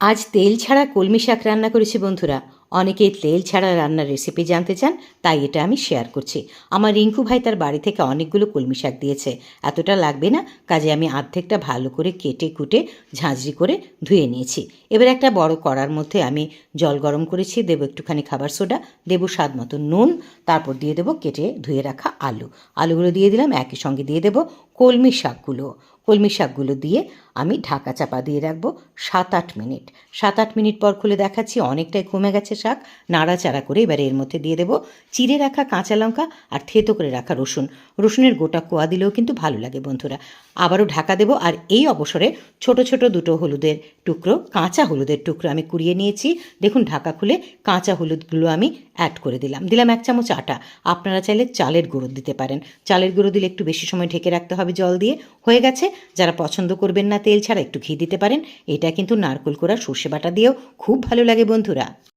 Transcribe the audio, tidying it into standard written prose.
আজ তেল ছাড়া কলমি শাক রান্না করেছি বন্ধুরা। অনেকেই তেল ছাড়া রান্নার রেসিপি জানতে চান, তাই এটা আমি শেয়ার করছি। আমার রিঙ্কু ভাই তার বাড়ি থেকে অনেকগুলো কলমি শাক দিয়েছে। এতটা লাগবে না, কাজে আমি অর্ধেকটা ভালো করে কেটে কুটে ঝাঁঝরি করে ধুয়ে নিয়েছি। এবার একটা বড় কড়ার মধ্যে আমি জল গরম করেছি, দেবো একটুখানি খাবার সোডা, দেবো স্বাদ মতো নুন, তারপর দিয়ে দেবো কেটে ধুয়ে রাখা আলুগুলো দিয়ে দিলাম। একই সঙ্গে দিয়ে দেবো কলমি শাকগুলো দিয়ে আমি ঢাকা চাপা দিয়ে রাখবো 7-8 মিনিট। 7-8 মিনিট পর খুলে দেখাচ্ছি, অনেকটাই কমে গেছে শাক। নাড়াচাড়া করে এবারে এর মধ্যে দিয়ে দেবো চিড়ে রাখা কাঁচা লঙ্কা আর থেতো করে রাখা রসুনের গোটা কোয়া দিলেও কিন্তু ভালো লাগে বন্ধুরা। আবারও ঢাকা দেবো, আর এই অবসরে ছোট ছোট দুটো কাঁচা হলুদের টুকরো আমি কুড়িয়ে নিয়েছি। দেখুন, ঢাকা খুলে কাঁচা হলুদগুলো আমি অ্যাড করে দিলাম 1 চামচ আটা। আপনারা চাইলে চালের গুঁড়ো দিতে পারেন, চালের গুঁড়ো দিলে একটু বেশি সময় ঢেকে রাখতে হবে জল দিয়ে। হয়ে গেছে। যারা পছন্দ করবেন না তেল ছাড়া, একটু ঘি দিতে পারেন। এটা কিন্তু নারকেল কোড়া সর্ষে বাটা দিয়েও খুব ভালো লাগে বন্ধুরা।